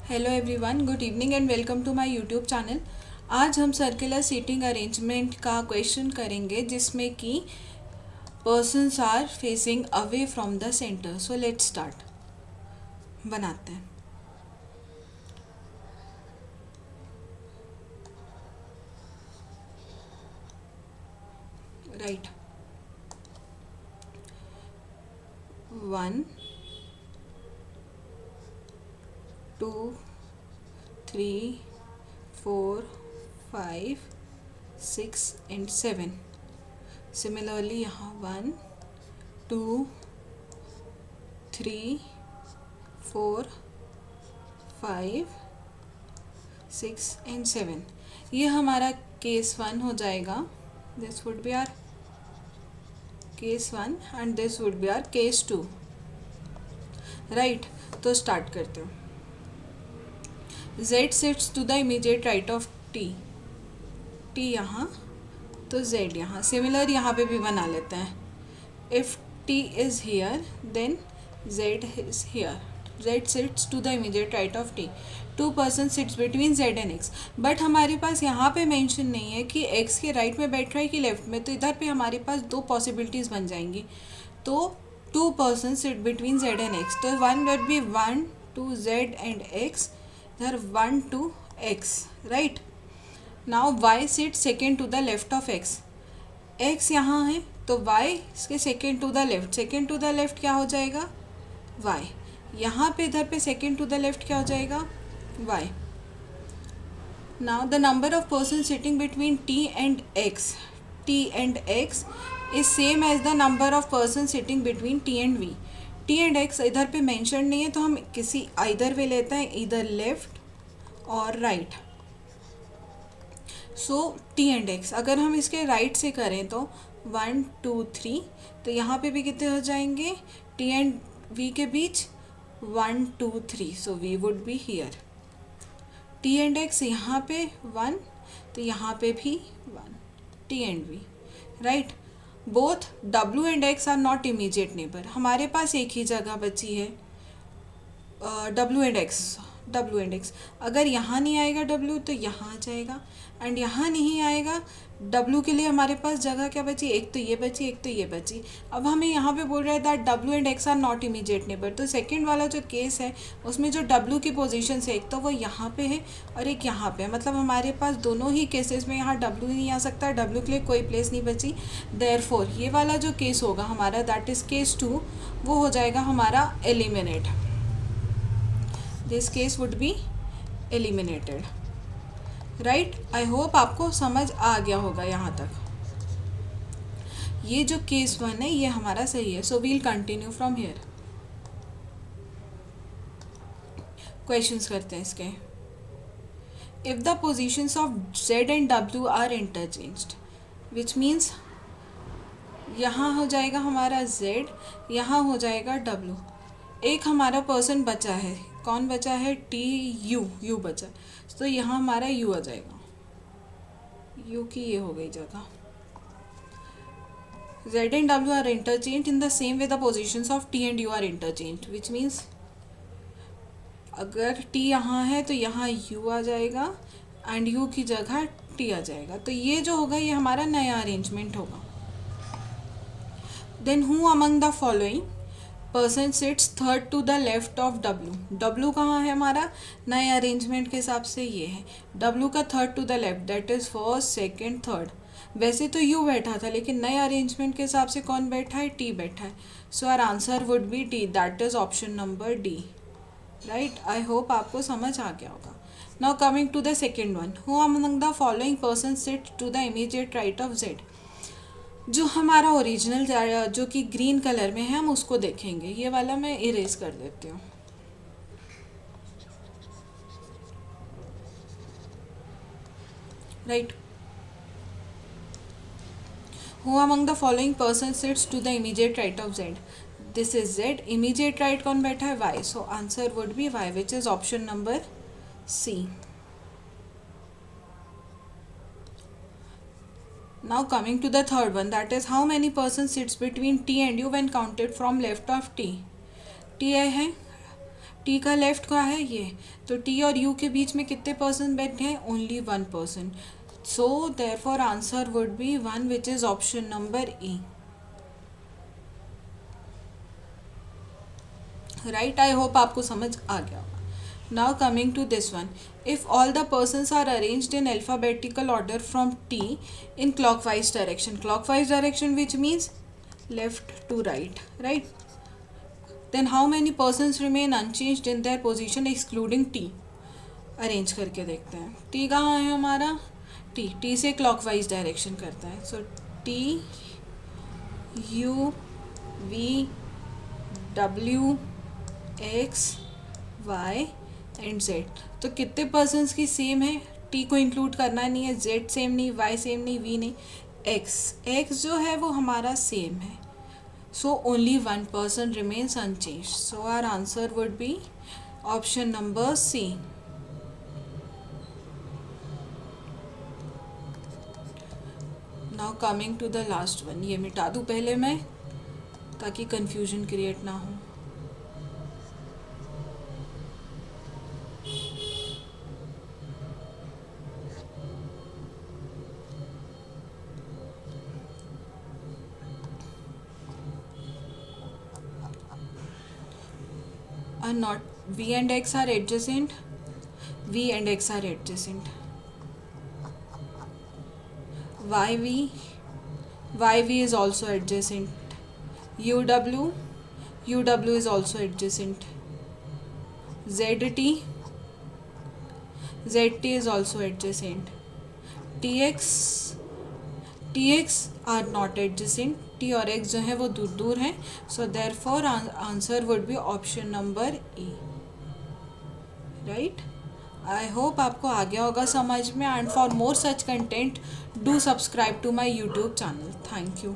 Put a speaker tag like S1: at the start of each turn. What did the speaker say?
S1: Hello everyone, good evening and welcome to my YouTube channel. आज हम circular seating arrangement का question करेंगे जिसमें कि persons are facing away from the center. So let's start. बनाते हैं। राइट। 1 2 3 4 5 6 and 7। सिमिलरली यहाँ 1 2 3 4 5 6 and 7। ये हमारा केस 1 हो जाएगा। This would be our case 1 and this would be our case 2। Right. तो स्टार्ट करते हो। Z sits to the immediate right of T। T यहाँ तो Z यहाँ। सिमिलर यहाँ पे भी बना लेते हैं। If T is here then Z is here। Z sits to the immediate right of T। Two persons sits between Z and X। But हमारे पास यहाँ पे मेंशन नहीं है कि X के राइट में बैठ रहा है कि लेफ्ट में, तो इधर पे हमारे पास दो पॉसिबिलिटीज़ बन जाएंगी। तो two persons sit between Z and X, तो one would be 1 to Z and X, इधर 1 to X। Right. Now Y sit second to the left of X। X यहाँ है तो Y इसके second to the left. Second to the left क्या हो जाएगा? Y। यहाँ पे इधर पे सेकेंड टू द लेफ्ट क्या हो जाएगा? Y। Now the number of person sitting between T and X। T and X is same as the number of person sitting between T and V। T and X इधर पे mention नहीं है तो हम किसी आइदर वे लेते हैं, इधर लेफ्ट और right. So T and X अगर हम इसके राइट से करें तो 1 2 3, तो यहाँ पे भी कितने हो जाएंगे? T एंड V के बीच 1 2 3, सो V would be here. T and X यहाँ पे 1, तो यहाँ पे भी 1। T and V। Right. Both W and X are not immediate neighbour. हमारे पास एक ही जगह बची है W एंड X। अगर यहाँ नहीं आएगा W तो यहाँ आ जाएगा, एंड यहाँ नहीं आएगा W के लिए हमारे पास जगह क्या बची? एक तो ये बची, एक तो ये बची। अब हमें यहाँ पे बोल रहा है that W and X are not immediate neighbour. तो सेकेंड वाला जो केस है उसमें जो W की पोजीशन है एक तो वो यहाँ पे है और एक यहाँ पे है। मतलब हमारे पास दोनों ही केसेस में यहाँ W नहीं आ सकता, W के लिए कोई प्लेस नहीं बची। देयरफॉर ये वाला जो केस होगा हमारा, दैट इज़ केस 2, वो हो जाएगा हमारा eliminate. This case would be eliminated. Right. I hope आपको समझ आ गया होगा यहाँ तक। ये जो केस 1 है ये हमारा सही है। So we'll continue from here. Questions करते हैं इसके। If the positions of Z and W are interchanged, which means यहाँ हो जाएगा हमारा Z, यहाँ हो जाएगा W। एक हमारा पर्सन बचा है, कौन बचा है? यू बचा, तो यहाँ हमारा यू आ जाएगा। यू की ये हो गई जगह। Z and W are interchange in the same way the positions of T and U are interchange, which means अगर T यहाँ है तो यहाँ U आ जाएगा एंड U की जगह T आ जाएगा। तो ये जो होगा ये हमारा नया अरेंजमेंट होगा। Then who among the following person sits third to the left of W। W कहाँ है हमारा? नए अरेंजमेंट के हिसाब से ये है। W का third to the left, that is first second third. वैसे तो U बैठा था लेकिन नए अरेंजमेंट के हिसाब से कौन बैठा है? T बैठा है। So our answer would be T, that is option number D। Right. I hope आपको समझ आ गया होगा। Now coming to the second one, who among the following person sit to the immediate right of Z। जो हमारा original जो कि green colour में है हम उसको देखेंगे। ये वाला मैं इरेज कर देती हूँ। Right. Who among the following person sits to the immediate right of Z। This is Z। Immediate right कौन बैठा है? Y। So answer would be Y, which is option number C। Now coming to the third one, that is how many persons sits between T and U when counted from left of T। T है T का left का है ये, तो T और you के बीच में कितने पर्सन बैठे हैं? Only one person. So therefore answer would B one, which is option number E. Right, I hope आपको समझ आ गया होगा. Now coming to this one, if all the persons are arranged in alphabetical order from T in clockwise direction which means left to right, right? Then how many persons remain unchanged in their position excluding T? Arrange करके देखते हैं. T कहाँ है हमारा? T से clockwise direction करता है. सो T U V W X Y and Z. तो कितने पर्सन्स की सेम है? टी को इंक्लूड करना नहीं है, जेड सेम नहीं, वाई सेम नहीं, वी नहीं, एक्स जो है वो हमारा सेम है. So only one person remains unchange. So our answer would be option number C. Now coming to the last one. ये मिटा दूँ पहले मैं, ताकि कंफ्यूजन क्रिएट ना हो. Are not V and X are adjacent. V and X are adjacent. YV is also adjacent. UW is also adjacent. ZT is also adjacent. TX are not adjacent. T और X जो है वो दूर दूर हैं. So therefore answer would be option number E. Right, I hope आपको आ गया होगा समझ में. And for more such content do subscribe to my YouTube channel. Thank you.